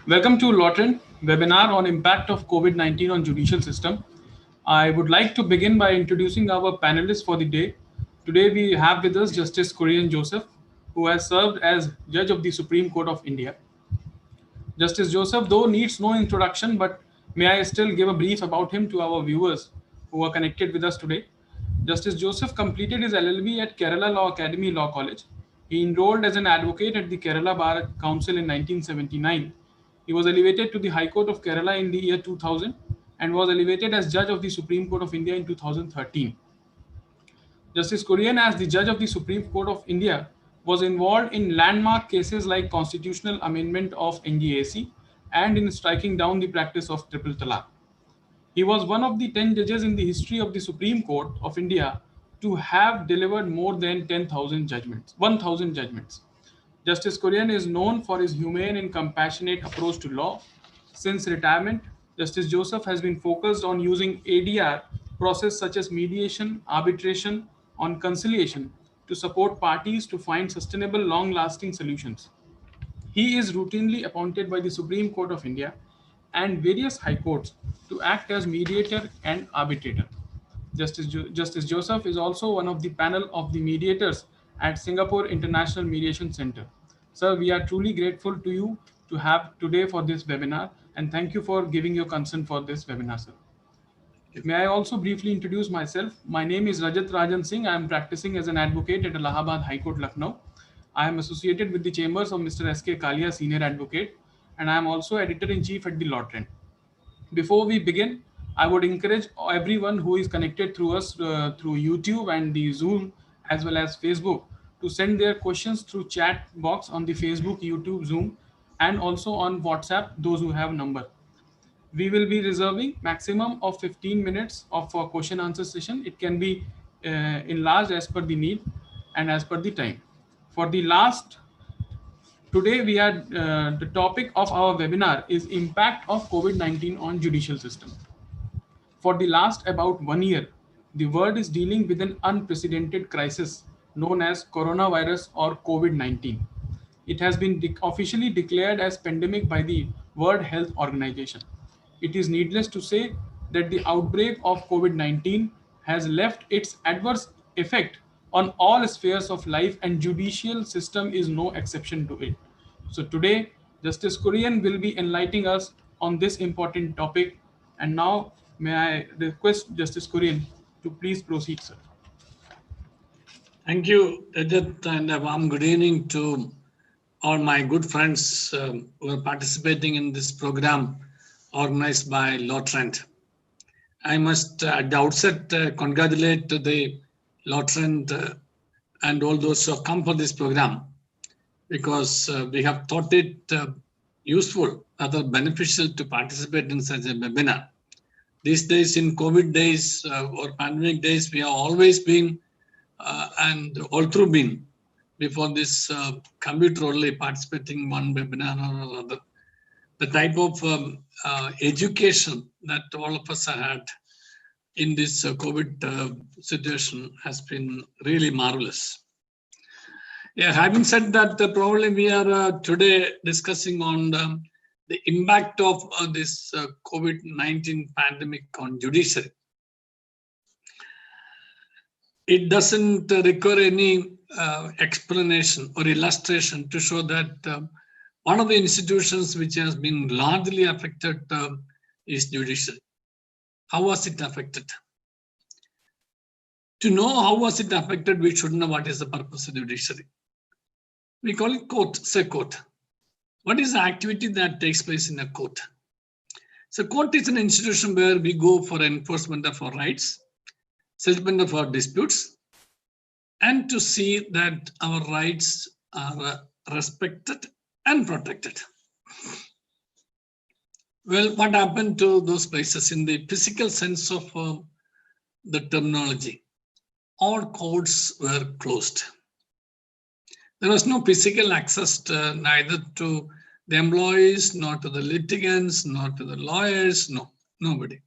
Welcome to Lawtrend webinar on impact of COVID-19 on judicial system. I would like to begin by introducing our panelists for the day. Today we have with us Justice Kurian Joseph, who has served as Judge of the Supreme Court of India. Justice Joseph, though, needs no introduction, but may I still give a brief about him to our viewers who are connected with us today. Justice Joseph completed his LLB at Kerala Law Academy Law College. He enrolled as an advocate at the Kerala Bar Council in 1979. He was elevated to the High Court of Kerala in the year 2000 and was elevated as Judge of the Supreme Court of India in 2013. Justice Kurian, as the judge of the Supreme Court of India, was involved in landmark cases like constitutional amendment of NGAC and in striking down the practice of triple talaq. He was one of the 10 judges in the history of the Supreme Court of India to have delivered more than 1,000 judgments. Justice Kurian is known for his humane and compassionate approach to law. Since retirement, Justice Joseph has been focused on using ADR process such as mediation, arbitration, on conciliation to support parties to find sustainable, long-lasting solutions. He is routinely appointed by the Supreme Court of India and various high courts to act as mediator and arbitrator. Justice Joseph is also one of the panel of the mediators at Singapore International Mediation Center. Sir, we are truly grateful to you to have today for this webinar, and thank you for giving your consent for this webinar, sir. May I also briefly introduce myself? My name is Rajat Rajan Singh. I am practicing as an advocate at Allahabad High Court, Lucknow. I am associated with the chambers of Mr. S.K. Kalia, Senior Advocate, and I am also Editor-in-Chief at the Law Trend. Before we begin, I would encourage everyone who is connected through us through YouTube and the Zoom as well as Facebook to send their questions through chat box on the Facebook, YouTube, Zoom, and also on WhatsApp, those who have number. We will be reserving maximum of 15 minutes of for question answer session. It can be enlarged as per the need and as per the time. For the last Today we are the topic of our webinar is impact of COVID-19 on judicial system. For the last about 1 year, the world is dealing with an unprecedented crisis known as coronavirus or COVID-19. It has been officially declared as pandemic by the World Health Organization. It is needless to say that the outbreak of COVID-19 has left its adverse effect on all spheres of life, and judicial system is no exception to it. So today, Justice Kurian will be enlightening us on this important topic. And now, may I request Justice Kurian to please proceed, sir. Thank you, Rajat, and a warm good evening to all my good friends who are participating in this program organized by Law Trend. I must at the outset congratulate the Law Trend and all those who have come for this program, because we have thought it useful, rather beneficial to participate in such a webinar. These days, in COVID days or pandemic days, we have always been and all through been before this computer only participating in one webinar or another. The type of education that all of us have had in this COVID situation has been really marvelous. Yeah, having said that, probably we are today discussing on the impact of this COVID-19 pandemic on judiciary. It doesn't require any explanation or illustration to show that one of the institutions which has been largely affected is judiciary. How was it affected? To know how was it affected, we should know what is the purpose of judiciary. We call it court, say court. What is the activity that takes place in a court? So court is an institution where we go for enforcement of our rights, settlement of our disputes, and to see that our rights are respected and protected. Well, what happened to those places in the physical sense of the terminology? All courts were closed. There was no physical access neither to the employees, nor to the litigants, nor to the lawyers, no, nobody.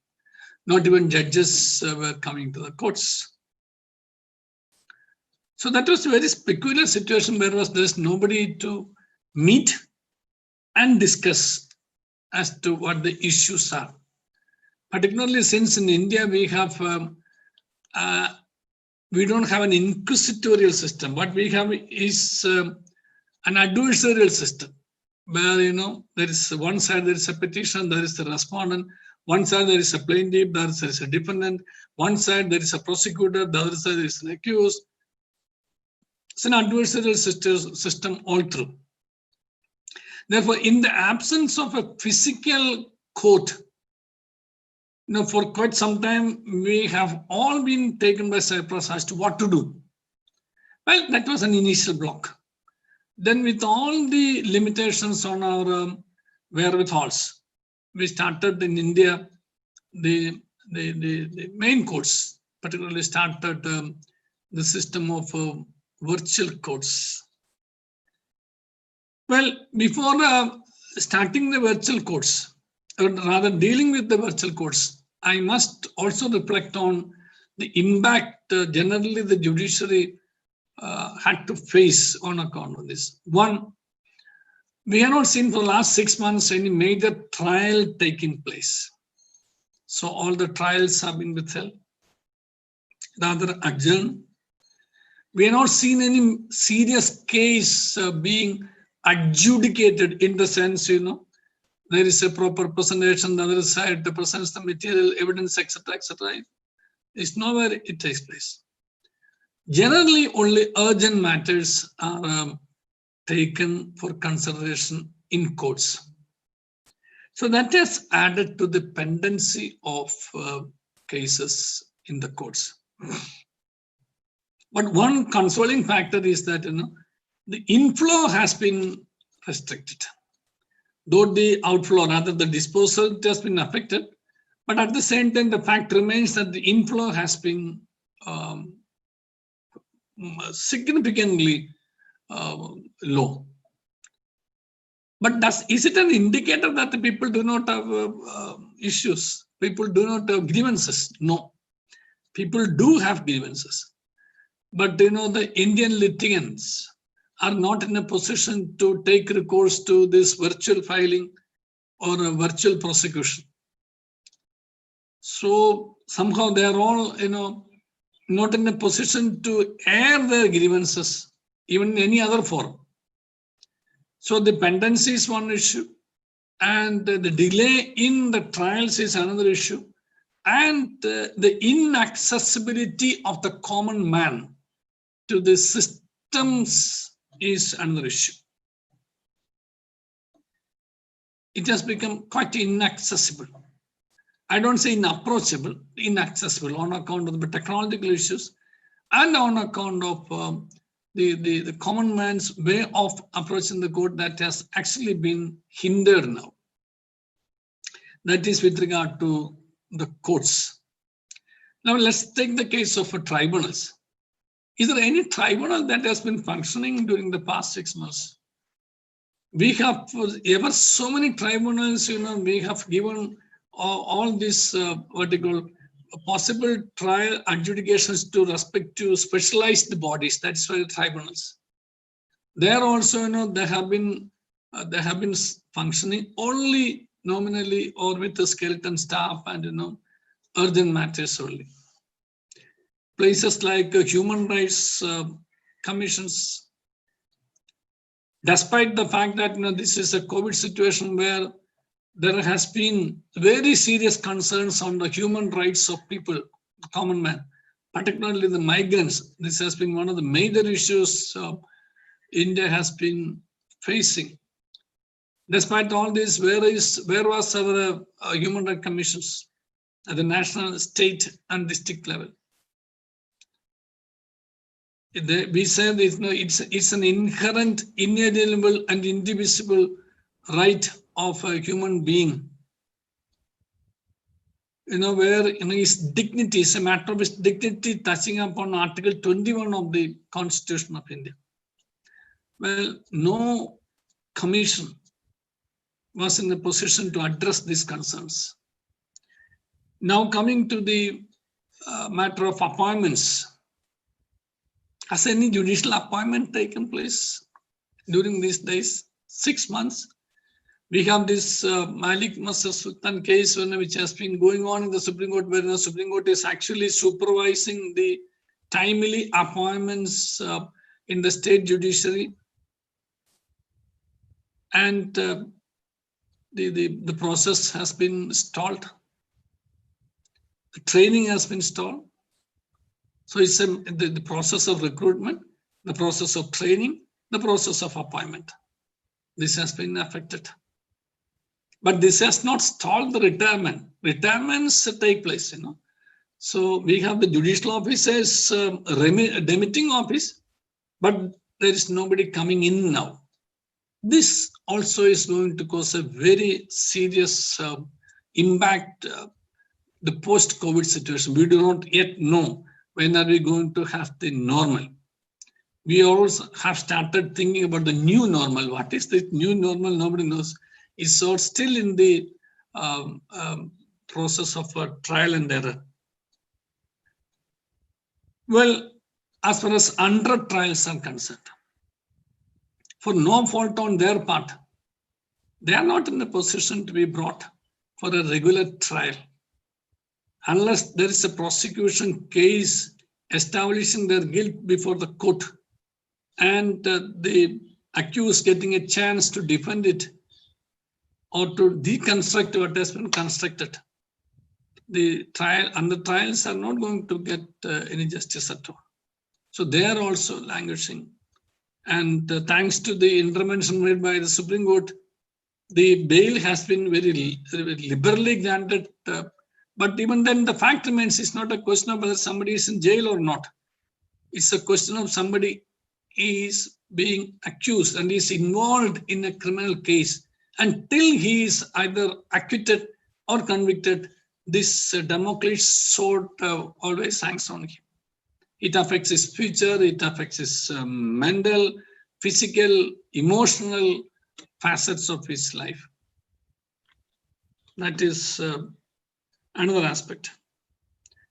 Not even judges were coming to the courts. So that was a very peculiar situation where there's nobody to meet and discuss as to what the issues are. Particularly since in India we have we don't have an inquisitorial system. What we have is an adversarial system, where there is one side there is a petition, there is the respondent, one side there is a plaintiff, there is a defendant, one side there is a prosecutor, the other side there is an accused. It's an adversarial system all through. Therefore, in the absence of a physical court, for quite some time, we have all been taken by surprise as to what to do. Well, that was an initial block. Then with all the limitations on our wherewithals, we started in India, the main courts, particularly started the system of virtual courts. Well, before starting the virtual courts, or rather dealing with the virtual courts, I must also reflect on the impact generally the judiciary had to face on account of this. One, we have not seen for the last 6 months any major trial taking place. So all the trials have been withheld, rather adjourned. We have not seen any serious case being adjudicated in the sense, there is a proper presentation, the other side presents the material, evidence, etc., etc. It's nowhere it takes place. Generally, only urgent matters are taken for consideration in courts. So that has added to the pendency of cases in the courts. But one consoling factor is that the inflow has been restricted. Though the outflow, rather the disposal, has been affected, but at the same time, the fact remains that the inflow has been significantly low. But is it an indicator that the people do not have issues? People do not have grievances? No. People do have grievances. But the Indian litigants are not in a position to take recourse to this virtual filing or a virtual prosecution. So somehow they are all, not in a position to air their grievances, even in any other forum. So the pendency is one issue, and the delay in the trials is another issue, and the inaccessibility of the common man to the systems is another issue. It has become quite inaccessible. I don't say inapproachable, inaccessible on account of the technological issues and on account of the common man's way of approaching the court that has actually been hindered now. That is with regard to the courts. Now let's take the case of tribunals. Is there any tribunal that has been functioning during the past 6 months? We have ever so many tribunals, we have given all these possible trial adjudications to respect to specialized bodies, that's why the tribunals. There also, they have been functioning only nominally or with the skeleton staff and urgent matters only. Places like human rights commissions, despite the fact that this is a COVID situation where there has been very serious concerns on the human rights of people, the common man, particularly the migrants. This has been one of the major issues India has been facing. Despite all this, where was our human rights commissions at the national, state, and district level? We say that it's an inherent, inalienable, and indivisible right of a human being. Where his dignity is a matter of his dignity, touching upon Article 21 of the Constitution of India. Well, no commission was in a position to address these concerns. Now coming to the matter of appointments. Has any judicial appointment taken place during these days? 6 months. We have this Malik Masar Sultan case which has been going on in the Supreme Court, where the Supreme Court is actually supervising the timely appointments in the state judiciary, and the process has been stalled. The training has been stalled. So it's the process of recruitment, the process of training, the process of appointment. This has been affected. But this has not stalled the retirement. Retirements take place, So we have the judicial officers demitting office, but there is nobody coming in now. This also is going to cause a very serious impact, the post-COVID situation. We do not yet know when are we going to have the normal. We also have started thinking about the new normal. What is the new normal? Nobody knows. It's all still in the process of trial and error. Well, as far as under trials are concerned, for no fault on their part, they are not in a position to be brought for a regular trial unless there is a prosecution case establishing their guilt before the court and the accused getting a chance to defend it or to deconstruct what has been constructed. The trial and the trials are not going to get any justice at all. So they are also languishing. And thanks to the intervention made by the Supreme Court, the bail has been very liberally granted. But even then, the fact remains, it's not a question of whether somebody is in jail or not. It's a question of somebody is being accused and is involved in a criminal case. Until he is either acquitted or convicted, this Damocles sword always hangs on him. It affects his future, it affects his mental, physical, emotional facets of his life. That is another aspect.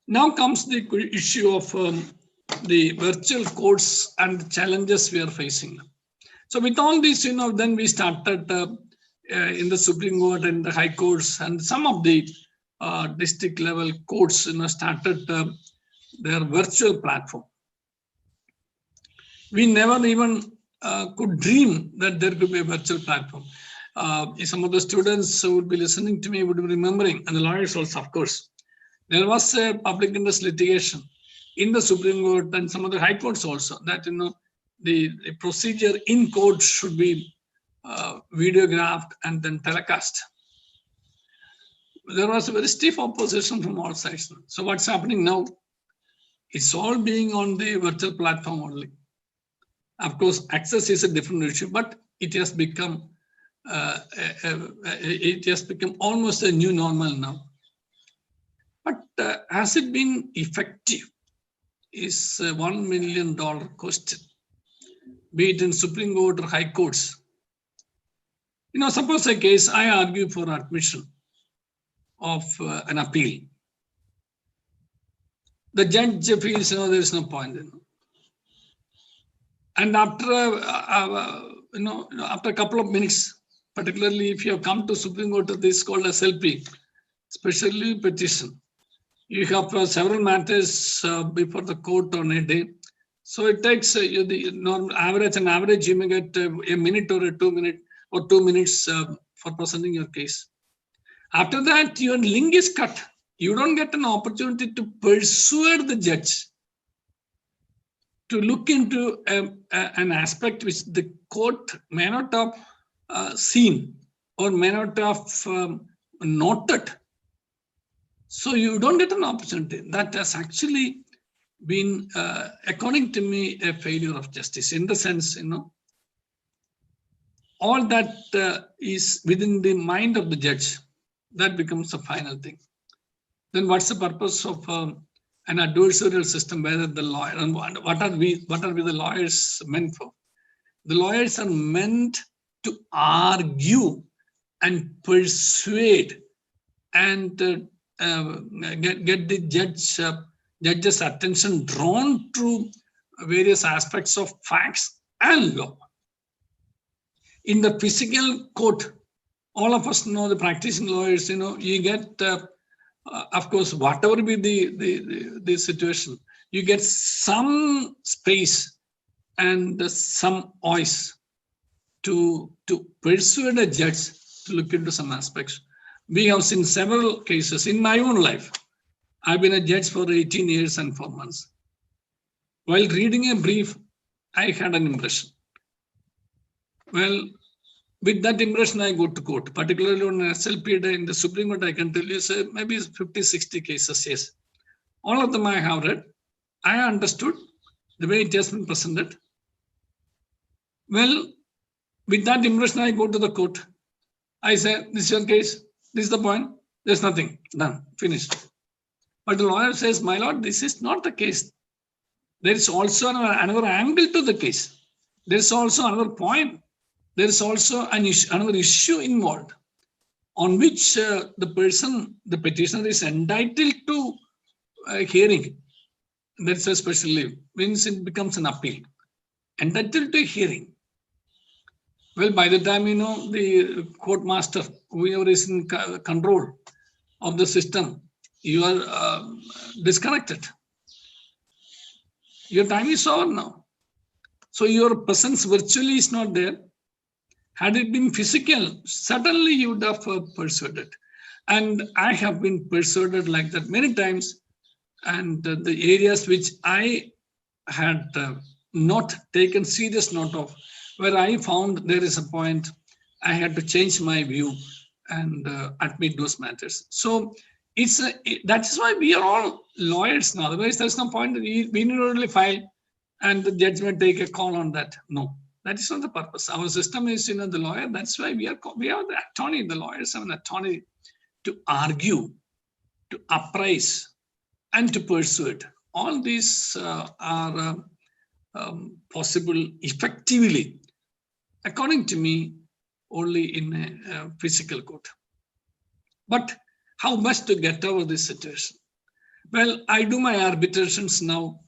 Now comes the issue of the virtual courts and the challenges we are facing. So with all this, then we started in the Supreme Court and the High Courts and some of the district level courts, started their virtual platform. We never even could dream that there could be a virtual platform. Some of the students who would be listening to me would be remembering, and the lawyers also, of course, there was a public interest litigation in the Supreme Court and some of the High Courts also, that the procedure in court should be videographed and then telecast. There was a very stiff opposition from all sides. So what's happening now? It's all being on the virtual platform only. Of course, access is a different issue, but it has become almost a new normal now. But has it been effective? Is a $1 million question, be it in Supreme Court or High Courts. Suppose a case, I argue for admission of an appeal. The judge feels, there is no point. And after after a couple of minutes, particularly if you have come to Supreme Court, this is called SLP, specially petition. You have several matters before the court on a day. So it takes the normal average, you may get a minute or 2 minutes or 2 minutes for presenting your case. After that, your link is cut. You don't get an opportunity to persuade the judge to look into an aspect which the court may not have seen or may not have noted. So you don't get an opportunity. That has actually been, according to me, a failure of justice, in the sense, all that is within the mind of the judge, that becomes the final thing. Then what's the purpose of an adversarial system, whether the lawyer, and what are we the lawyers meant for? The lawyers are meant to argue and persuade and get the judge's attention drawn to various aspects of facts and law. In the physical court all of us know, the practicing lawyers, you get, of course, whatever be the situation, you get some space and some voice to persuade a judge to look into some aspects. We have seen several cases in my own life. I've been a judge for 18 years and 4 months. While reading a brief, I had an impression. Well, with that impression, I go to court, particularly on SLP in the Supreme Court. I can tell you, say, maybe 50, 60 cases, yes. All of them I have read. I understood the way it has been presented. Well, with that impression, I go to the court. I say, this is your case, this is the point, there's nothing, done, finished. But the lawyer says, my lord, this is not the case. There is also another angle to the case. There is also another point. There is also another issue involved on which the petitioner is entitled to hearing. That's a special leave, means it becomes an appeal. Entitled to hearing. Well, by the time, the court master, whoever is in control of the system, you are disconnected. Your time is over now. So your presence virtually is not there. Had it been physical, certainly you would have persuaded. And I have been persuaded like that many times. And the areas which I had not taken serious note of, where I found there is a point, I had to change my view and admit those matters. So that is why we are all lawyers now. Otherwise, there's no point. We need to only file and the judge may take a call on that. No, that is not the purpose. Our system is, the lawyer. That's why we have the attorney. The lawyers have an attorney to argue, to apprise, and to persuade. All these are possible effectively, according to me, only in a physical court. But how best to get over this situation? Well, I do my arbitrations now.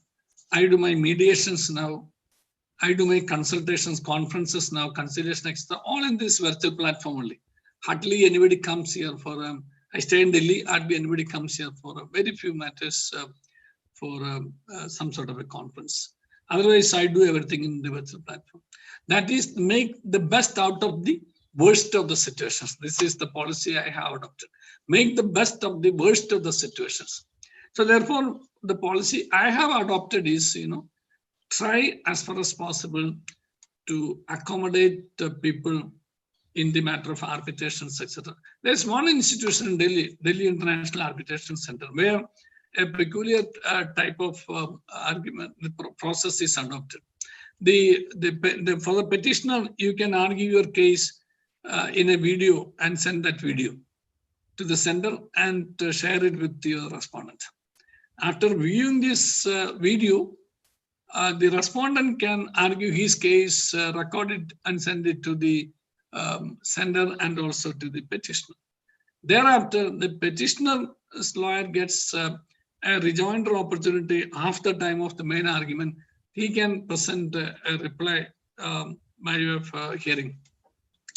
I do my mediations now. I do my consultations, conferences now, conciliation, etc. All in this virtual platform only. Hardly anybody comes here for, I stay in Delhi, hardly anybody comes here for very few matters for some sort of a conference. Otherwise, I do everything in the virtual platform. That is, make the best out of the worst of the situations. This is the policy I have adopted. Make the best of the worst of the situations. So therefore, the policy I have adopted is, try as far as possible to accommodate the people in the matter of arbitrations, etc. There's one institution in Delhi, Delhi International Arbitration Center, where a peculiar type of argument, the process is adopted. For the petitioner, you can argue your case in a video and send that video to the sender and share it with your respondent. After viewing this video, the respondent can argue his case, record it and send it to the sender and also to the petitioner. Thereafter, the petitioner's lawyer gets a rejoinder opportunity after time of the main argument. He can present a reply by way of hearing.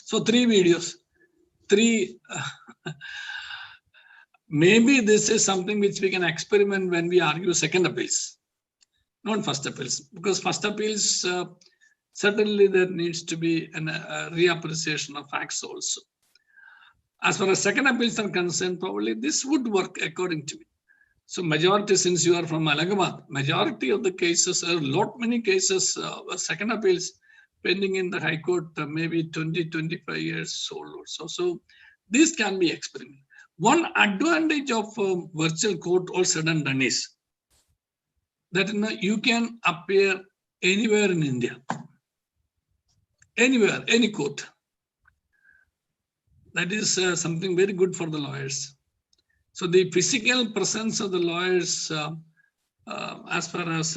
So 3 videos, 3. Maybe this is something which we can experiment when we argue second appeals, not first appeals, because first appeals, certainly there needs to be a reappreciation of facts also. As far as second appeals are concerned, probably this would work according to me. So majority, since you are from Allahabad, majority of the cases, many cases, second appeals pending in the High Court, maybe 20, 25 years old or so. So these can be experimented. One advantage of virtual court all said and done is that you can appear anywhere in India, anywhere, any court. That is something very good for the lawyers. So the physical presence of the lawyers, as far as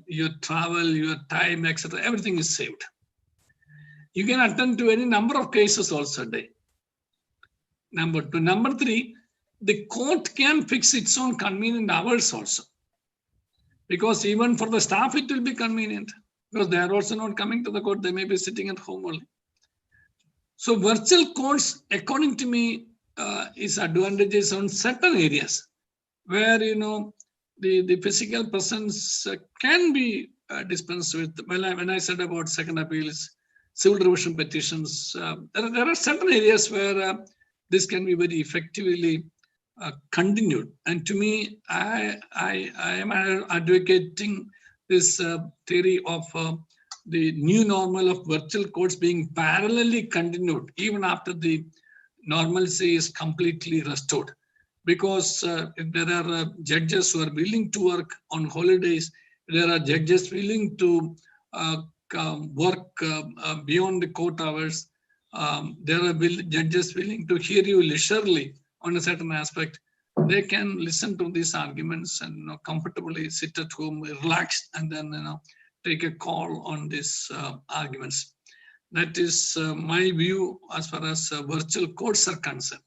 your travel, your time, etc., everything is saved. You can attend to any number of cases also a day. Number 2. Number 3, the court can fix its own convenient hours also. Because even for the staff, it will be convenient. Because they are also not coming to the court. They may be sitting at home only. So virtual courts, according to me, is advantages on certain areas where the physical presence can be dispensed with. When I said about second appeals, civil revision petitions, there are certain areas where this can be very effectively continued. And to me, I am advocating this theory of the new normal of virtual courts being parallelly continued even after the normalcy is completely restored. Because if there are judges who are willing to work on holidays, there are judges willing to work beyond the court hours, there are judges willing to hear you leisurely on a certain aspect, they can listen to these arguments and comfortably sit at home, relax, and then take a call on these arguments. That is my view as far as virtual courts are concerned.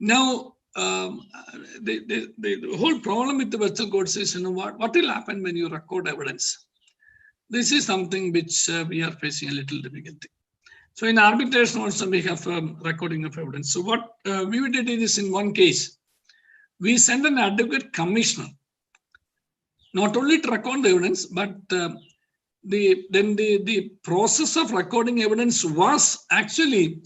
Now, the whole problem with the virtual courts is, what will happen when you record evidence? This is something which we are facing a little difficulty. So in arbitration also we have recording of evidence. So what we did is, in one case, we sent an advocate commissioner, not only to record the evidence, but the process of recording evidence was actually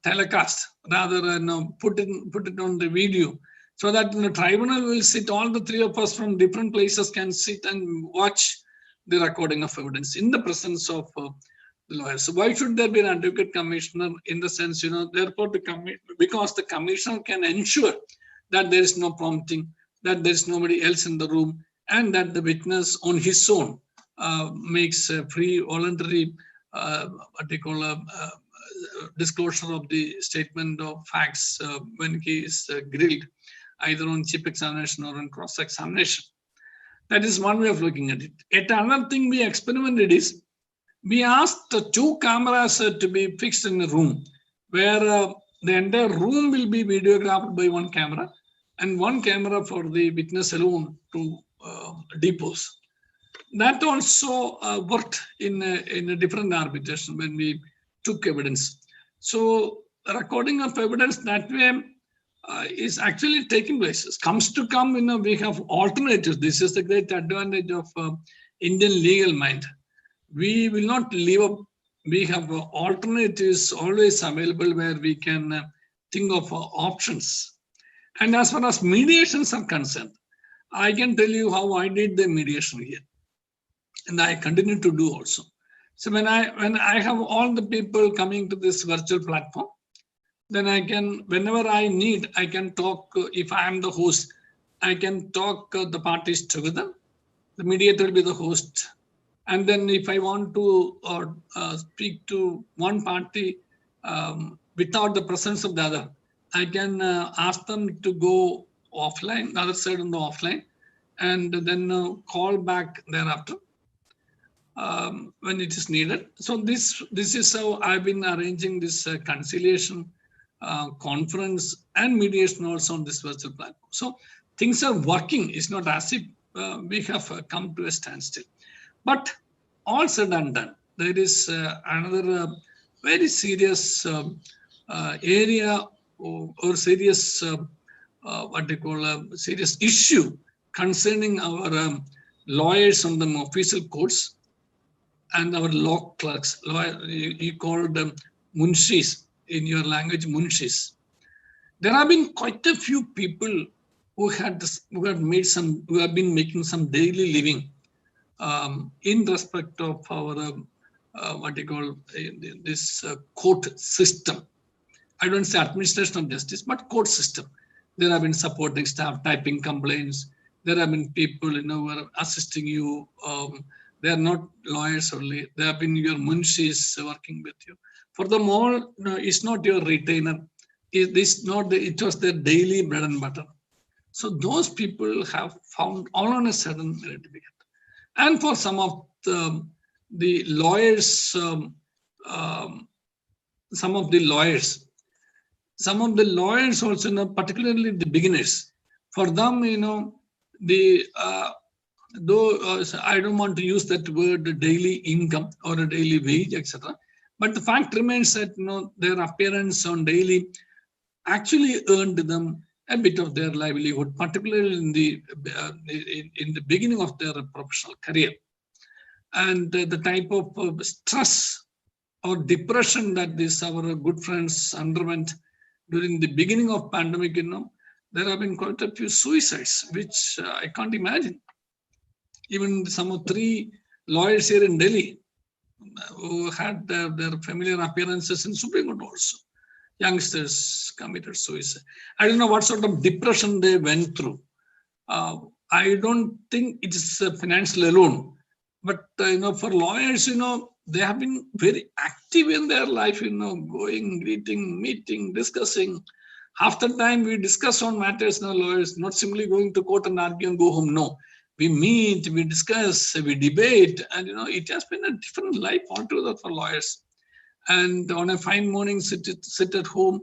telecast, rather than put it on the video, so that the tribunal will sit, all the three of us from different places can sit and watch the recording of evidence in the presence of the lawyers. So why should there be an advocate commissioner? In the sense, therefore because the commissioner can ensure that there is no prompting, that there is nobody else in the room, and that the witness on his own makes a free, voluntary, disclosure of the statement of facts when he is grilled, either on chief examination or on cross-examination. That is one way of looking at it. Yet another thing we experimented is, we asked 2 cameras to be fixed in a room, where the entire room will be videographed by 1 camera, and 1 camera for the witness alone to depose. That also worked in a different arbitration when we took evidence. So recording of evidence that way is actually taking place. Comes to come, we have alternatives. This is the great advantage of Indian legal mind. We will not leave up. We have alternatives always available where we can think of options. And as far as mediations are concerned, I can tell you how I did the mediation here, and I continue to do also. So when I have all the people coming to this virtual platform, then I can, whenever I need, I can talk. If I am the host, I can talk the parties together. The mediator will be the host. And then if I want to speak to one party without the presence of the other, I can ask them to go offline, the other side on the offline, and then call back thereafter when it is needed. So this is how I've been arranging this conciliation conference and mediation also on this virtual platform. So things are working. It's not as if we have come to a standstill. But all said and done, there is another very serious area or serious serious issue concerning our lawyers on the official courts and our law clerks. You call them munshis in your language, munshis. There have been quite a few people who have been making some daily living in respect of our this court system. I don't say administration of justice, but court system. There have been supporting staff typing complaints. There have been people who are assisting you. They are not lawyers only. They have been your munshis working with you. For them all, it's not your retainer. It was their daily bread and butter. So those people have found all on a sudden very difficult. And for some of the lawyers, some of the lawyers also, particularly the beginners, for them, though I don't want to use that word daily income or a daily wage, etc., But the fact remains that their appearance on daily actually earned them a bit of their livelihood, particularly in the beginning of their professional career. And the type of stress or depression that these our good friends underwent during the beginning of pandemic, there have been quite a few suicides, which I can't imagine. Even some of 3 lawyers here in Delhi who had their familiar appearances in Supreme Court also. Youngsters committed suicide. I don't know what sort of depression they went through. I don't think it is financial alone, but for lawyers, they have been very active in their life. Going, greeting, meeting, discussing. Half the time we discuss on matters. Lawyers not simply going to court and argue and go home. No, we meet, we discuss, we debate, and it has been a different life altogether for lawyers. And on a fine morning, sit at home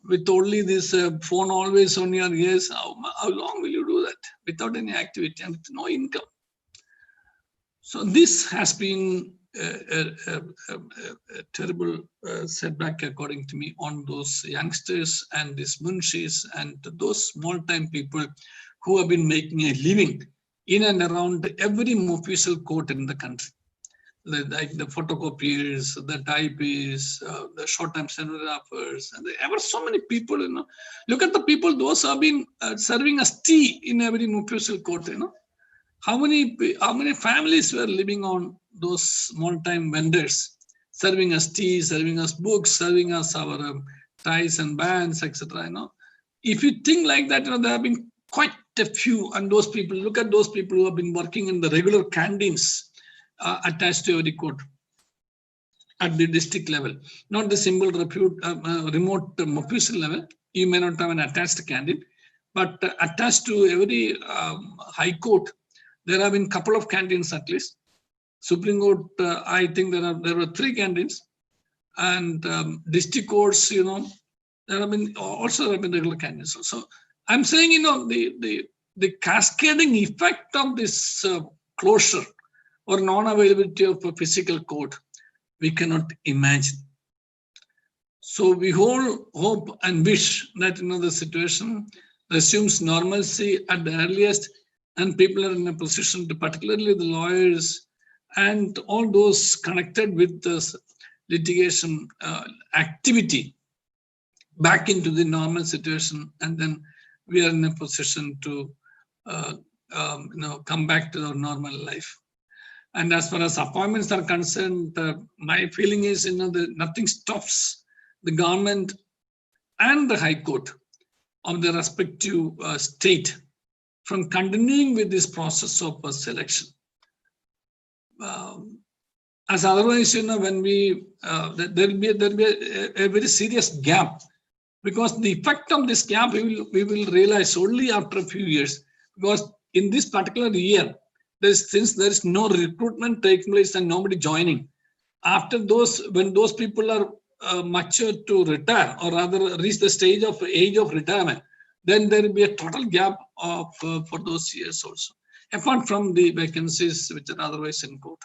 with only this phone always on your ears. How long will you do that without any activity and with no income? So this has been a terrible setback, according to me, on those youngsters and these munshis and those small-time people who have been making a living in and around every official court in the country. Like the photocopiers, the typists, the short-time stenographers, and there were so many people. Look at the people; those have been serving as tea in every official court. How many families were living on those small-time vendors, serving us tea, serving us books, serving us our ties and bands, etc. If you think like that, there have been quite a few. And those people, look at those people who have been working in the regular canteens attached to every court at the district level, not the simple remote official level. You may not have an attached canteen, but attached to every high court, there have been a couple of canteens at least. Supreme Court, I think there were 3 canteens, and district courts, there have been regular canteens. So I'm saying, the cascading effect of this closure or non-availability of a physical court, we cannot imagine. So we all hope and wish that the situation resumes normalcy at the earliest, and people are in a position to, particularly the lawyers and all those connected with this litigation activity, back into the normal situation, and then we are in a position to come back to our normal life. And as far as appointments are concerned, my feeling is, that nothing stops the government and the High Court of the respective state from continuing with this process of selection. As otherwise, when there will be a very serious gap, because the effect of this gap we will realize only after a few years. Because in this particular year, since there is no recruitment taking place and nobody joining, after when those people are mature to retire, or rather reach the age of retirement, then there will be a total gap for those years also, apart from the vacancies which are otherwise in court.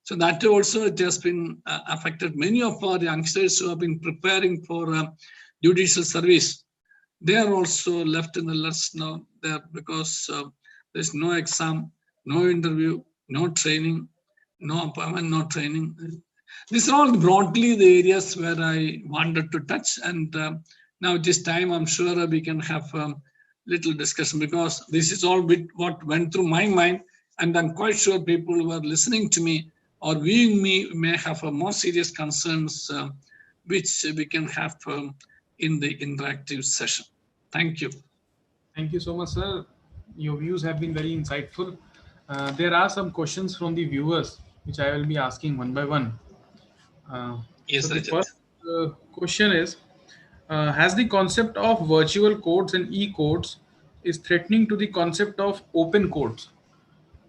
So that also it has been affected many of our youngsters who have been preparing for judicial service. They are also left in the lurch now there, because there's no exam, no interview, no training, no appointment, no training. These are all broadly the areas where I wanted to touch. And now this time, I'm sure we can have a little discussion, because this is all what went through my mind. And I'm quite sure people who are listening to me or viewing me may have more serious concerns, which we can have in the interactive session. Thank you. Thank you so much, sir. Your views have been very insightful. There are some questions from the viewers, which I will be asking one by one. Yes, so the Rajat. first question is, has the concept of virtual courts and e-courts is threatening to the concept of open courts,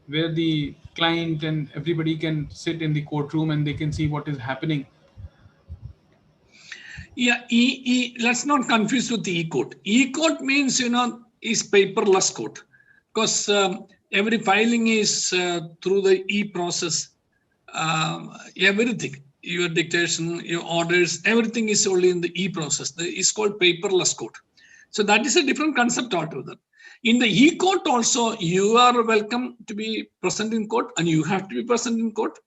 where the client and everybody can sit in the courtroom and they can see what is happening? Yeah, let's not confuse with the e-court. E-court means, is paperless court, because every filing is through the e-process, everything. your dictation, your orders, everything is only in the e-process. It's called paperless court. So that is a different concept altogether. In the e-court also, you are welcome to be present in court, and you have to be present in court.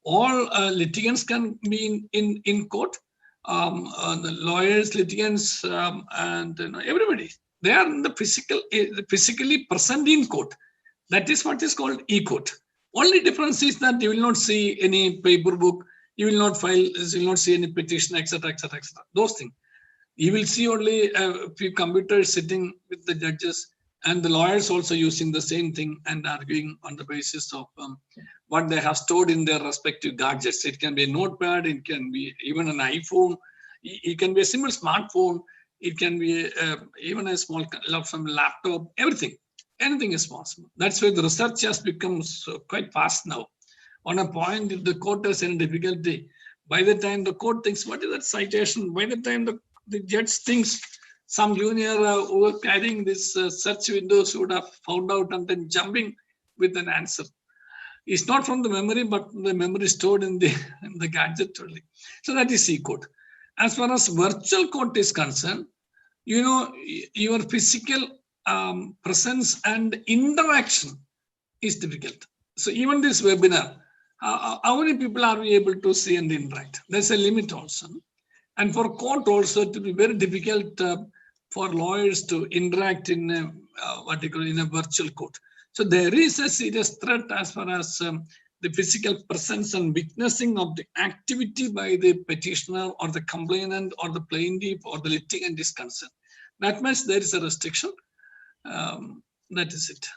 All litigants can be in court. The lawyers, litigants, and everybody, they are in the physically present in court. That is what is called e-court. Only difference is that you will not see any paper book, you will not file, you will not see any petition, etc., etc., etc. Those things. You will see only a few computers sitting with the judges, and the lawyers also using the same thing and arguing on the basis of what they have stored in their respective gadgets. It can be a notepad, it can be even an iPhone, it can be a simple smartphone, it can be even a small laptop, everything. Anything is possible. That's why the research has become quite fast now. On a point, if the court has any difficulty, by the time the court thinks, what is that citation? By the time the judge thinks, some junior who were carrying this search windows would have found out and then jumping with an answer. It's not from the memory, but the memory stored in the gadget only. So that is e-court. As far as virtual court is concerned, your physical presence and interaction is difficult. So even this webinar, how many people are we able to see and interact? There's a limit also. And for court also, it will be very difficult for lawyers to interact in a virtual court. So there is a serious threat as far as the physical presence and witnessing of the activity by the petitioner or the complainant or the plaintiff or the litigant is concerned. That much there is a restriction. That is it.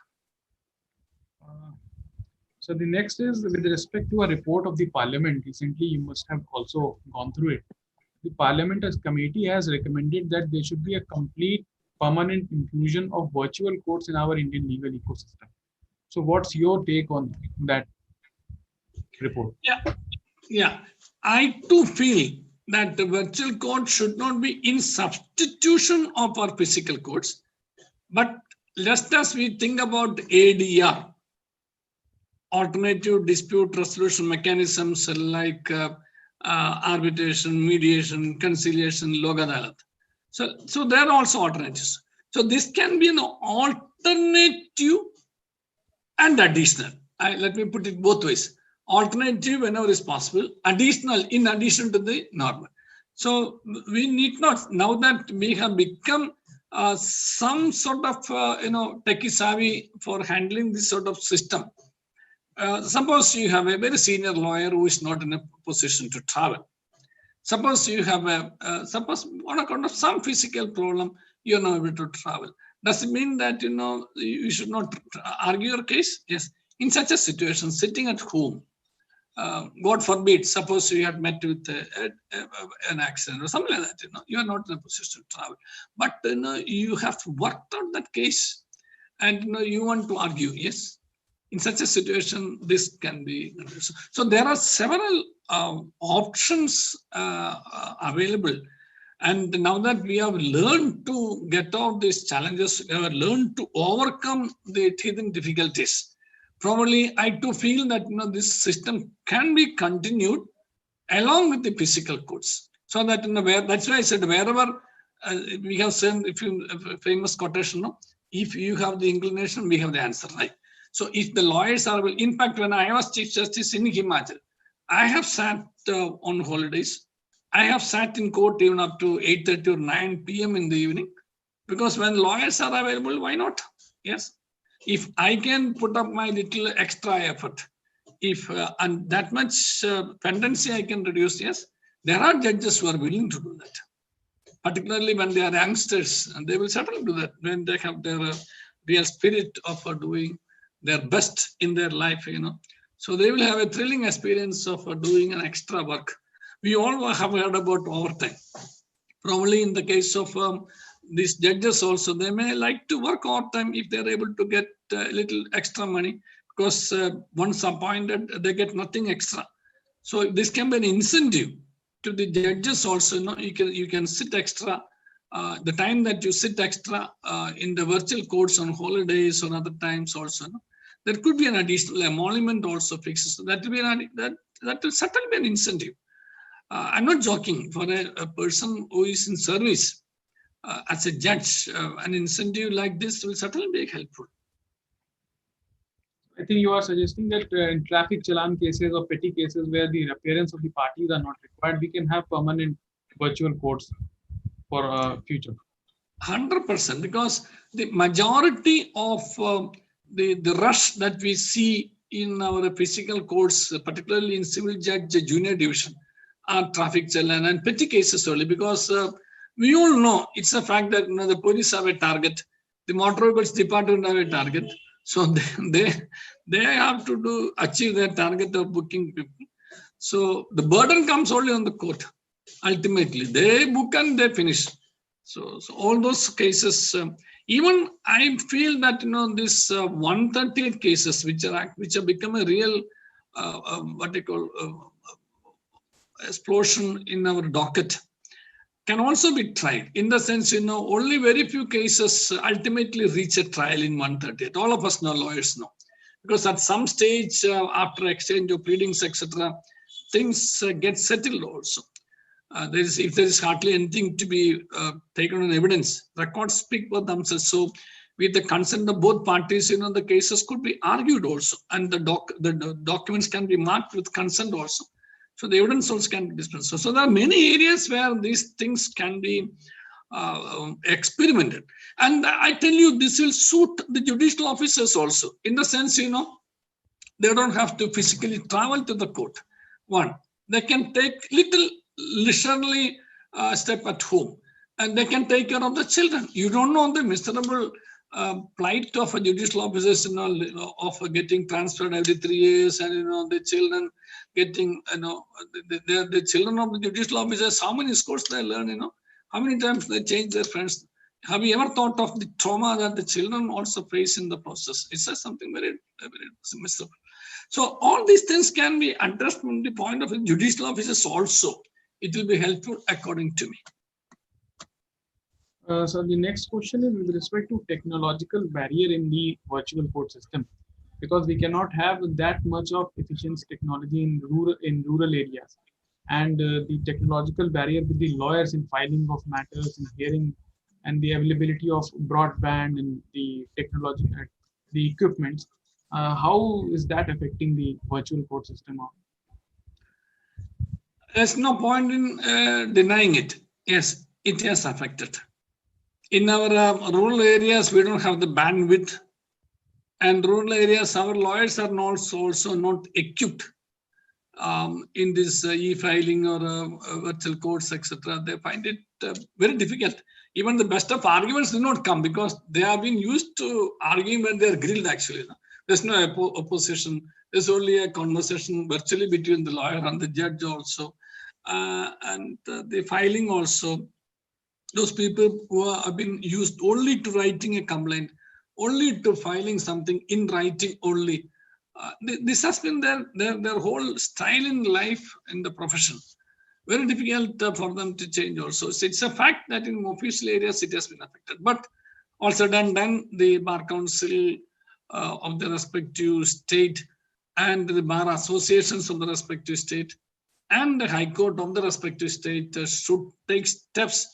So the next is with respect to a report of the Parliament. Recently, you must have also gone through it. The Parliament as committee has recommended that there should be a complete permanent inclusion of virtual courts in our Indian legal ecosystem. So what's your take on that report? Yeah. I too feel that the virtual court should not be in substitution of our physical courts. But just as we think about ADR, alternative dispute resolution mechanisms like arbitration, mediation, conciliation, Lok Adalat. So there are also alternatives. So this can be an alternative and additional. Let me put it both ways. Alternative whenever is possible, additional in addition to the normal. So we need not, now that we have become some sort of techie savvy for handling this sort of system. Suppose you have a very senior lawyer who is not in a position to travel. Suppose you have suppose on account of some physical problem, you're not able to travel. Does it mean that you should not argue your case? Yes. In such a situation, sitting at home, God forbid, suppose you had met with an accident or something like that, you are not in a position to travel. But you have worked out that case and you want to argue, yes. In such a situation, this can be. So there are several options available. And now that we have learned to get out these challenges, we have learned to overcome the teething difficulties. Probably I too feel that this system can be continued along with the physical courts. So that that's why I said wherever we have said, if you famous quotation, if you have the inclination, we have the answer, right? So if the lawyers are, in fact, when I was Chief Justice in Himachal, I have sat on holidays. I have sat in court even up to 8:30 or 9 p.m. in the evening, because when lawyers are available, why not? Yes. If I can put up my little extra effort, and that much pendency I can reduce, yes, there are judges who are willing to do that. Particularly when they are youngsters, and they will certainly do that when they have their real spirit of doing their best in their life, So they will have a thrilling experience of doing an extra work. We all have heard about overtime. Probably in the case of these judges also, they may like to work overtime if they're able to get a little extra money, because once appointed, they get nothing extra. So this can be an incentive to the judges also. You can sit extra. The time that you sit extra in the virtual courts on holidays or other times also, there could be an additional emolument also fixed. So that will be that will certainly be an incentive. I'm not joking. For a person who is in service as a judge, an incentive like this will certainly be helpful. I think you are suggesting that in traffic challan cases or petty cases where the appearance of the parties are not required, we can have permanent virtual courts for future. 100%, because the majority of the rush that we see in our physical courts, particularly in civil judge junior division, are traffic challan and petty cases only, because we all know it's a fact that the police have a target, the motor vehicles department have a target, so they have to achieve their target of booking people. So the burden comes only on the court. Ultimately, they book and they finish. So all those cases, even I feel that this 138 cases which have become a real what they call explosion in our docket can also be tried, in the sense only very few cases ultimately reach a trial in 138. All of us know, lawyers know, because at some stage after exchange of pleadings, etc., things get settled also. If there is hardly anything to be taken on evidence, records speak for themselves. So with the consent of both parties, the cases could be argued also, and the documents can be marked with consent also. So the evidence also can be dispensed. So there are many areas where these things can be experimented. And I tell you, this will suit the judicial officers also, in the sense, they don't have to physically travel to the court. One, they can take little leisurely step at home, and they can take care of the children. You don't know the miserable plight of a judicial officers, of getting transferred every 3 years, and the children getting, the children of the judicial officers, how many scores they learn, how many times they change their friends. Have you ever thought of the trauma that the children also face in the process? It's something very, very miserable. So all these things can be addressed from the point of view judicial officers also. It will be helpful according to me. So the next question is with respect to technological barrier in the virtual court system, because we cannot have that much of efficient technology in rural areas, and the technological barrier with the lawyers in filing of matters and hearing, and the availability of broadband and the technology, the equipment. How is that affecting the virtual court system? There's no point in denying it. Yes, it has affected. In our rural areas, we don't have the bandwidth, and rural areas, our lawyers are also not equipped in this e-filing or virtual courts, etc. They find it very difficult. Even the best of arguments do not come, because they have been used to arguing when they are grilled, actually. There's no opposition. There's only a conversation virtually between the lawyer and the judge also. And the filing also, those people who have been used only to writing a complaint, only to filing something in writing only. This has been their whole style in life, in the profession. Very difficult for them to change also. So it's a fact that in official areas it has been affected. But also done, the Bar Council of the respective state and the bar associations of the respective state and the High Court of the respective state should take steps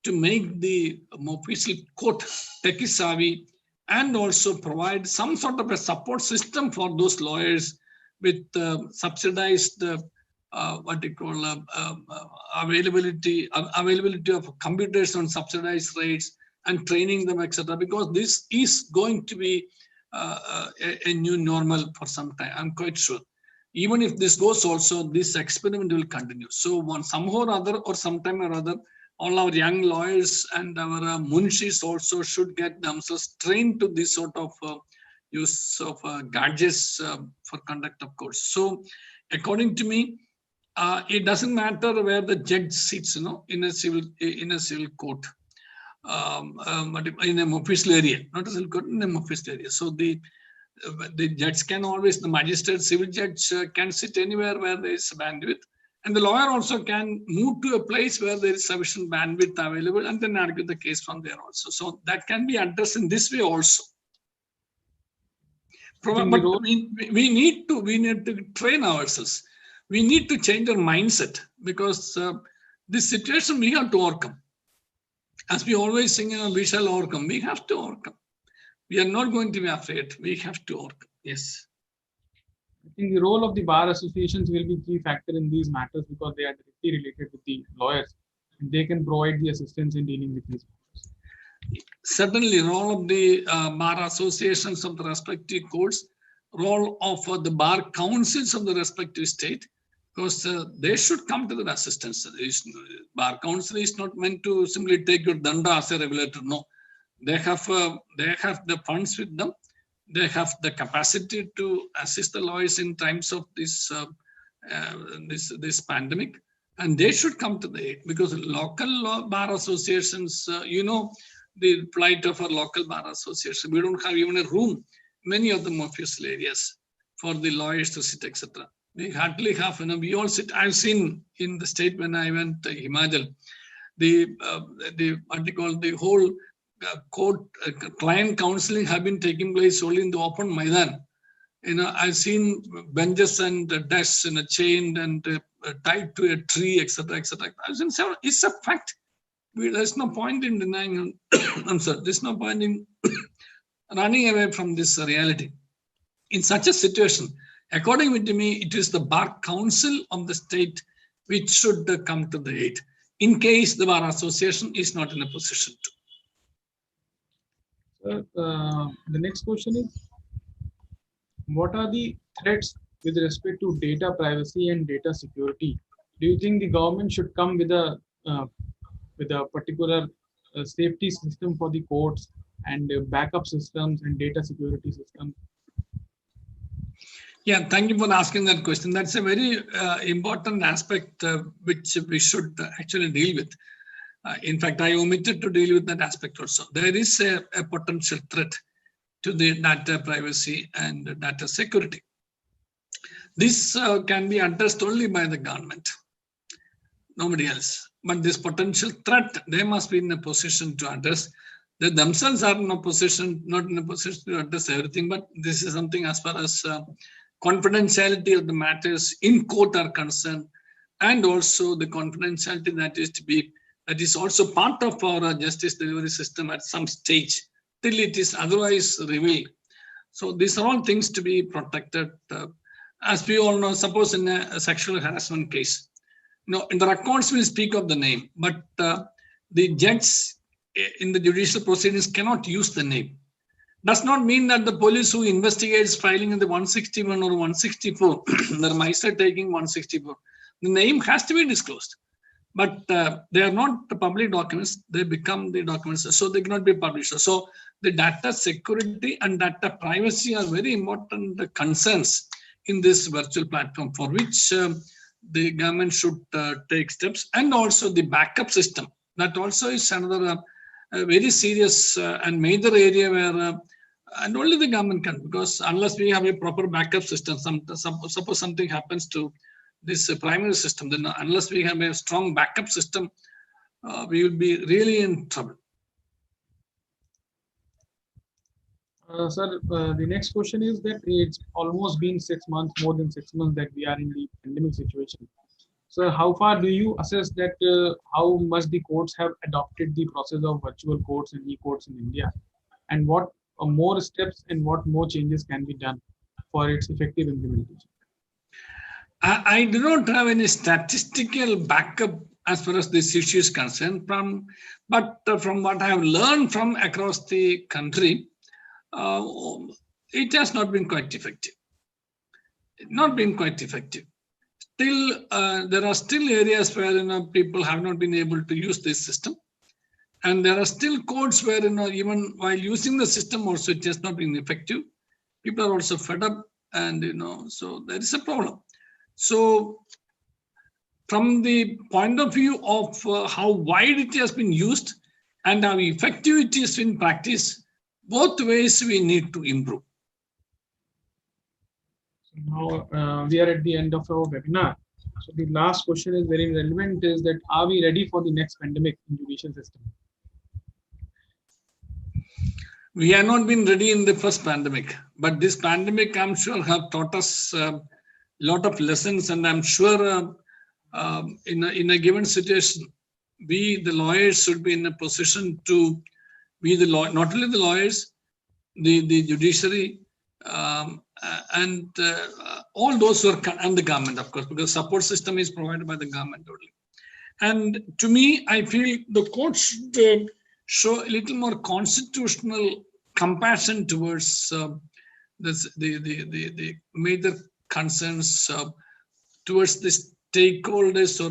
to make the official court techie savvy, and also provide some sort of a support system for those lawyers with subsidized availability of computers on subsidized rates, and training them, etc. Because this is going to be a new normal for some time, I'm quite sure. Even if this goes also, this experiment will continue. So somehow or other, or sometime or other, all our young lawyers and our munshis also should get themselves trained to this sort of use of gadgets for conduct of courts. So according to me, it doesn't matter where the judge sits, in a civil court, but in an official area, not a civil court, in an official area. So the judge can always, the magistrate, civil judge can sit anywhere where there is bandwidth, and the lawyer also can move to a place where there is sufficient bandwidth available, and then argue the case from there also. So that can be addressed in this way also. But we need to train ourselves. we need to change our mindset, because this situation we have to overcome. As we always sing, we shall overcome. We have to overcome. We are not going to be afraid. We have to overcome. Yes. I think the role of the bar associations will be key factor in these matters because they are directly related with the lawyers and they can provide the assistance in dealing with these matters. Certainly, role of the bar associations of the respective courts, role of the bar councils of the respective state, because they should come to the assistance. Bar council is not meant to simply take your danda as a regulator. No, they have the funds with them. They have the capacity to assist the lawyers in times of this this pandemic, and they should come to the aid, because local bar associations, the plight of our local bar association. We don't have even a room, many of the official areas, for the lawyers to sit, etc. We hardly have, we all sit. I've seen in the state when I went to Himachal, the what they call the whole court client counseling have been taking place only in the open Maidan. I've seen benches and desks chained and tied to a tree, etc., etc. It's a fact. There's no point in denying. I'm sorry. There's no point in running away from this reality. In such a situation, according to me, it is the bar council of the state which should come to the aid in case the bar association is not in a position to. The next question is, what are the threats with respect to data privacy and data security? Do you think the government should come with a particular safety system for the courts and backup systems and data security systems? Yeah, thank you for asking that question. That's a very important aspect which we should actually deal with. In fact, I omitted to deal with that aspect also. There is a potential threat to the data privacy and data security. This can be addressed only by the government, nobody else. But this potential threat, they must be in a position to address. They themselves are in a position, not in a position to address everything, but this is something as far as confidentiality of the matters in court are concerned, and also the confidentiality that is also part of our justice delivery system at some stage till it is otherwise revealed. So these are all things to be protected. As we all know, suppose in a sexual harassment case, in the records we speak of the name, but the judge in the judicial proceedings cannot use the name. Does not mean that the police who investigates filing in the 161 or 164, the miser taking 164, the name has to be disclosed. But they are not the public documents, they become the documents, so they cannot be published. So the data security and data privacy are very important concerns in this virtual platform, for which the government should take steps. And also the backup system, that also is another very serious and major area where and only the government can, because unless we have a proper backup system, suppose something happens to this primary system, then unless we have a strong backup system, we will be really in trouble. Sir, the next question is that it's almost been 6 months, more than 6 months that we are in the pandemic situation. So how far do you assess that how much the courts have adopted the process of virtual courts and e-courts in India, and what more steps and what more changes can be done for its effective implementation? I do not have any statistical backup as far as this issue is concerned, but from what I have learned from across the country, it has not been quite effective. Not been quite effective. Still, there are still areas where people have not been able to use this system, and there are still courts where even while using the system also it has not been effective. People are also fed up, and so there is a problem. So from the point of view of how wide it has been used and how effective it is in practice, both ways we need to improve. So now we are at the end of our webinar. So the last question is very relevant, is that are we ready for the next pandemic in judicial system? We have not been ready in the first pandemic, but this pandemic, I'm sure, have taught us lot of lessons, and I'm sure in a given situation, we the lawyers should be in a position to be the law, not only the lawyers, the judiciary, and all those who are and the government, of course, because support system is provided by the government only. And to me, I feel the court should show a little more constitutional compassion towards the major concerns towards the stakeholders or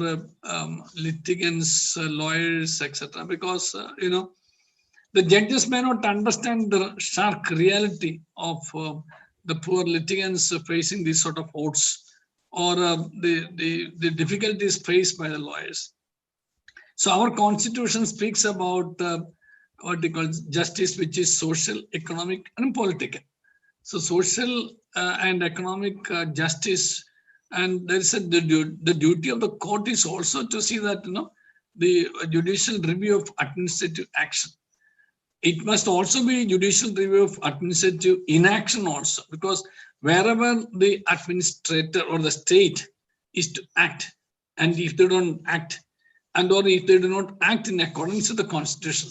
litigants, lawyers, etc. Because the judges may not understand the stark reality of the poor litigants facing these sort of odds, or the difficulties faced by the lawyers. So our constitution speaks about what they call justice, which is social, economic, and political. So social and economic justice, and there is the duty of the court is also to see that the judicial review of administrative action. It must also be judicial review of administrative inaction also, because wherever the administrator or the state is to act, and if they don't act, and or if they do not act in accordance with the constitution,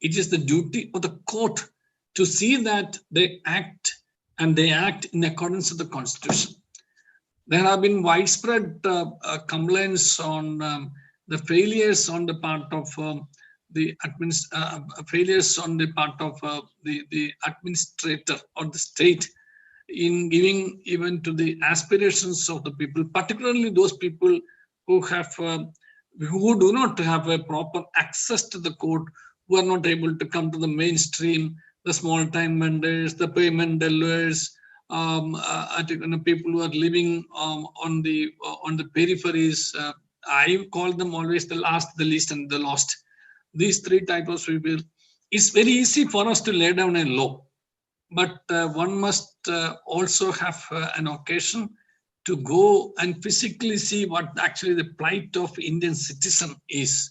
it is the duty of the court to see that they act, and they act in accordance with the constitution. There have been widespread complaints on the failures on the part of the failures on the part of the administrator or the state in giving even to the aspirations of the people, particularly those people who have who do not have a proper access to the court, who are not able to come to the mainstream, the small time vendors, the payment dealers, people who are living on the peripheries. I call them always the last, the least, and the lost. These three types of people. It's very easy for us to lay down a law, but one must also have an occasion to go and physically see what actually the plight of Indian citizen is.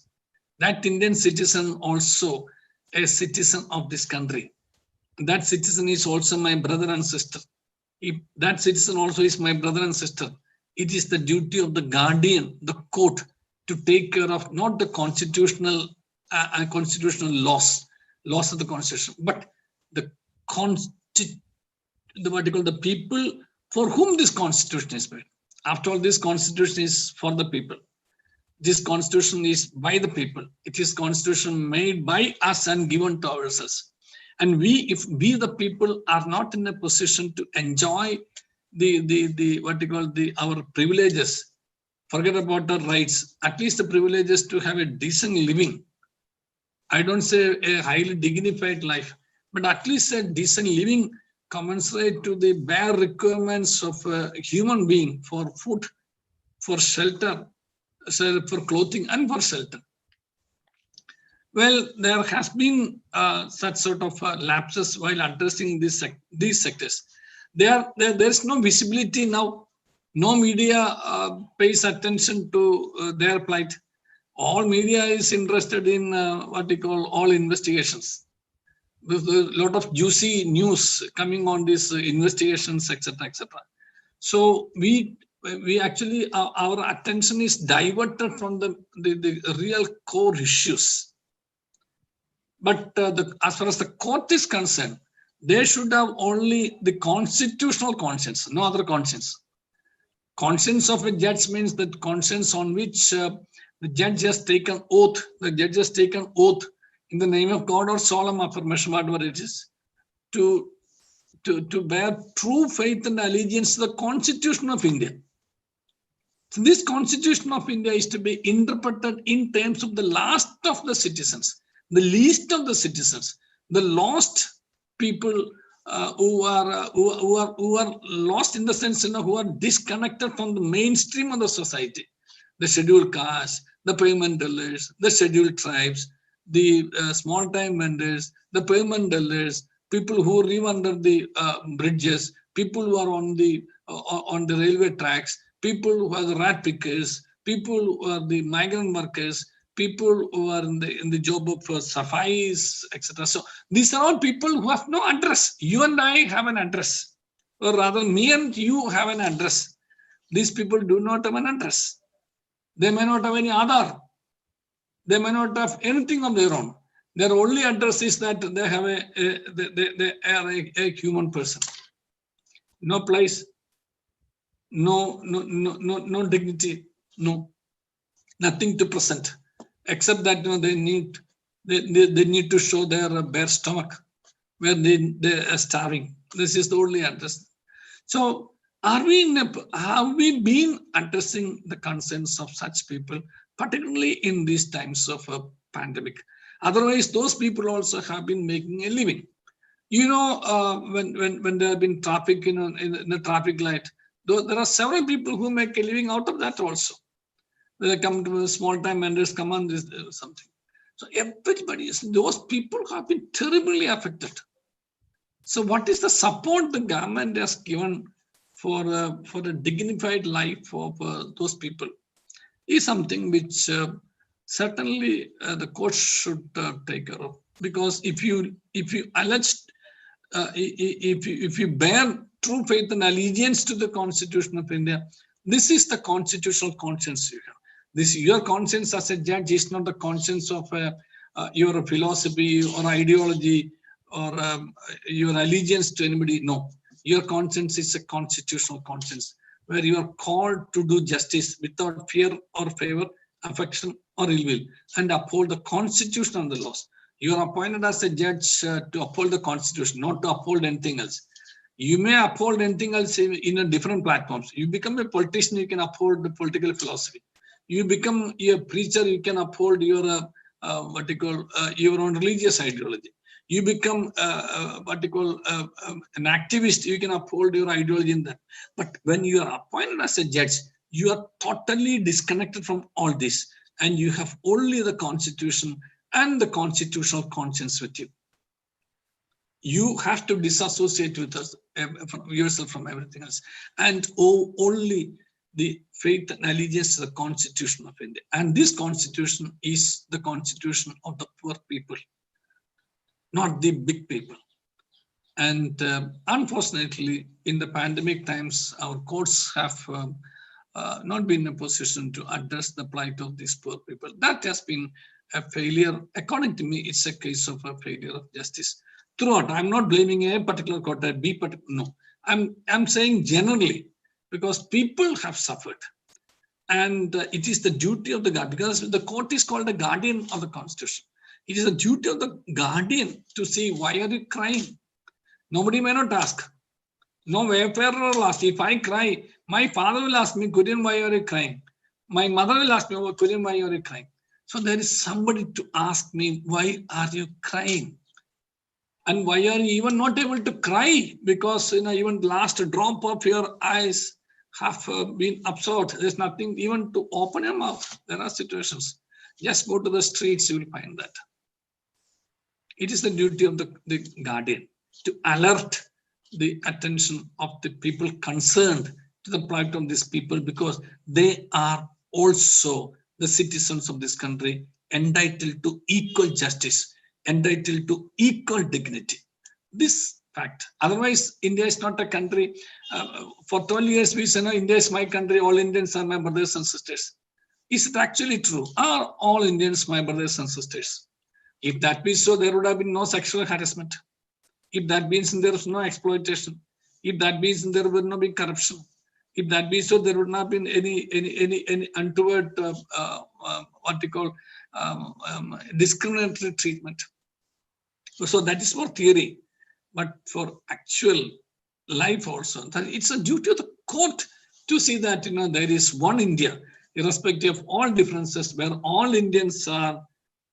That Indian citizen also a citizen of this country. That citizen is also my brother and sister. If that citizen also is my brother and sister, it is the duty of the guardian, the court, to take care of not the constitutional laws of the constitution, but the the people for whom this constitution is made. After all, this constitution is for the people. This constitution is by the people. It is constitution made by us and given to ourselves. And if we the people are not in a position to enjoy our privileges, forget about our rights, at least the privileges to have a decent living. I don't say a highly dignified life, but at least a decent living commensurate to the bare requirements of a human being for food, for shelter, for clothing, and for shelter. Well, there has been such sort of lapses while addressing these sectors. There is no visibility now. No media pays attention to their plight. All media is interested in what we call all investigations. There's a lot of juicy news coming on these investigations, etc., etc. So we actually our attention is diverted from the real core issues. But as far as the court is concerned, they should have only the constitutional conscience, no other conscience. Conscience of a judge means that conscience on which the judge has taken oath. The judge has taken oath in the name of God or solemn affirmation, whatever it is, to bear true faith and allegiance to the Constitution of India. So this Constitution of India is to be interpreted in terms of the last of the citizens, the least of the citizens, the lost people who are lost in the sense, who are disconnected from the mainstream of the society, the scheduled castes, the payment dealers, the scheduled tribes, the small time vendors, the payment dealers, people who live under the bridges, people who are on the railway tracks, people who are the rat pickers, people who are the migrant workers, people who are in the job of safais, etc. So these are all people who have no address. You and I have an address, or rather me and you have an address. These people do not have an address. They may not have any Aadhaar. They may not have anything of their own. Their only address is that they have they are a human person. No place, no dignity, nothing to present, except that they need to show their bare stomach where they are starving. This is the only address. So have we been addressing the concerns of such people, particularly in these times of a pandemic? Otherwise, those people also have been making a living. When there have been traffic in the traffic light, there are several people who make a living out of that also. They come to small time vendors, come on, this something. So everybody, those people have been terribly affected. So what is the support the government has given for a dignified life of those people is something which certainly the court should take care of. Because if you allege, if you bear true faith and allegiance to the Constitution of India, this is the constitutional conscience you have. Your conscience as a judge is not the conscience of your philosophy or ideology or your allegiance to anybody. No, your conscience is a constitutional conscience where you are called to do justice without fear or favor, affection or ill will, and uphold the Constitution and the laws. You are appointed as a judge to uphold the Constitution, not to uphold anything else. You may uphold anything else in a different platforms. You become a politician, you can uphold the political philosophy. You become a preacher, you can uphold your your own religious ideology. You become an activist, you can uphold your ideology in that. But when you are appointed as a judge, you are totally disconnected from all this, and you have only the Constitution and the constitutional conscience with you. You have to disassociate with yourself from everything else, and only the faith and allegiance to the Constitution of India. And this Constitution is the Constitution of the poor people, not the big people. And unfortunately, in the pandemic times, our courts have not been in a position to address the plight of these poor people. That has been a failure. According to me, it's a case of a failure of justice throughout. I'm not blaming a particular court, no. I'm saying generally, because people have suffered. And it is the duty of the guardian, because the court is called the guardian of the Constitution. It is the duty of the guardian to see, why are you crying? Nobody may not ask. No wayfarer will ask. If I cry, my father will ask me, Kurian, why are you crying? My mother will ask me, Kurian, why are you crying? So there is somebody to ask me, why are you crying? And why are you even not able to cry? Because even the last drop of your eyes have been absorbed. There's nothing even to open your mouth. There are situations. Just go to the streets, you will find that. It is the duty of the guardian to alert the attention of the people concerned to the plight of these people, because they are also the citizens of this country, entitled to equal justice, entitled to equal dignity. This fact. Otherwise, India is not a country. For 12 years, we say, no, India is my country, all Indians are my brothers and sisters. Is it actually true? Are all Indians my brothers and sisters? If that be so, there would have been no sexual harassment. If that means there is no exploitation. If that means there would not be corruption. If that be so, there would not be any untoward discriminatory treatment. So that is for theory, but for actual life also, it's a duty of the court to see that there is one India, irrespective of all differences, where all Indians are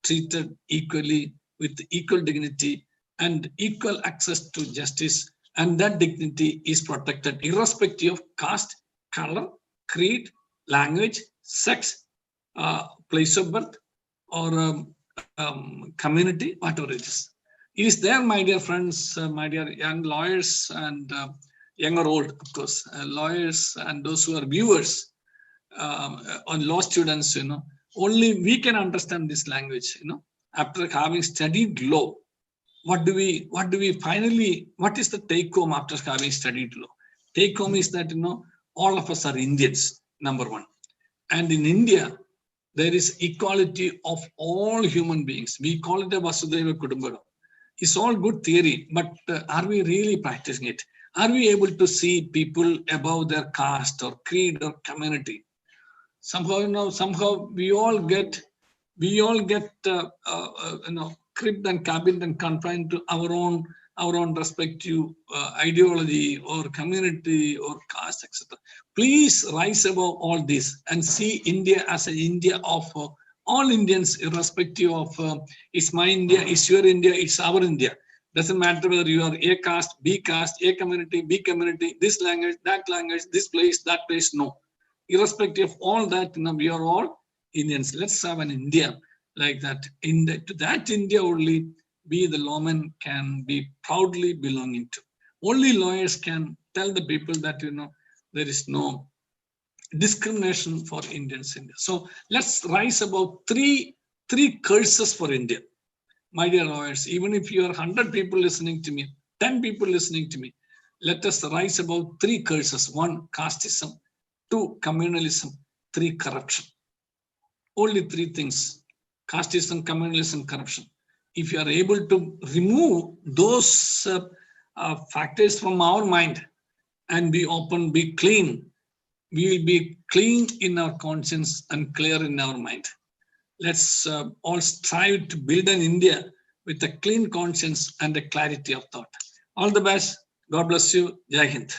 treated equally with equal dignity and equal access to justice, and that dignity is protected irrespective of caste, color, creed, language, sex, place of birth, or community, whatever it is. It is there, my dear friends, my dear young lawyers and young or old, of course, lawyers and those who are viewers, on law students, only we can understand this language, after having studied law. What is the take home after having studied law? Take home is that, all of us are Indians, number one. And in India, there is equality of all human beings. We call it a Vasudhaiva Kudumbakam. It's all good theory, but are we really practicing it? Are we able to see people above their caste or creed or community? Somehow we all get cribbed and cabined and confined to our own respective ideology or community or caste, etc. Please rise above all this and see India as an India of all Indians, irrespective of it's my India, it's your India, it's our India. Doesn't matter whether you are A caste, B caste, A community, B community, this language, this place, that place. No, irrespective of all that, we are all Indians. Let's have an India like that. To that India only, we the lawmen can be proudly belonging to. Only lawyers can tell the people that there is no discrimination for Indians in India. So let's rise above three curses for India. My dear lawyers, even if you are 100 people listening to me, 10 people listening to me, let us rise above three curses. 1, casteism. 2, communalism. 3, corruption. Only 3 things: casteism, communalism, corruption. If you are able to remove those factors from our mind and be open, be clean, we will be clean in our conscience and clear in our mind. Let's all strive to build an India with a clean conscience and a clarity of thought. All the best. God bless you. Jai Hind.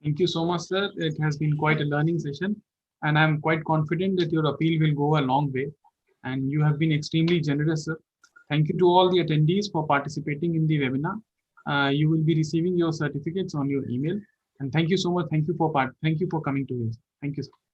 Thank you so much, sir. It has been quite a learning session, and I'm quite confident that your appeal will go a long way. And you have been extremely generous, sir. Thank you to all the attendees for participating in the webinar. You will be receiving your certificates on your email. And thank you so much. Thank you for coming to this. Thank you, sir.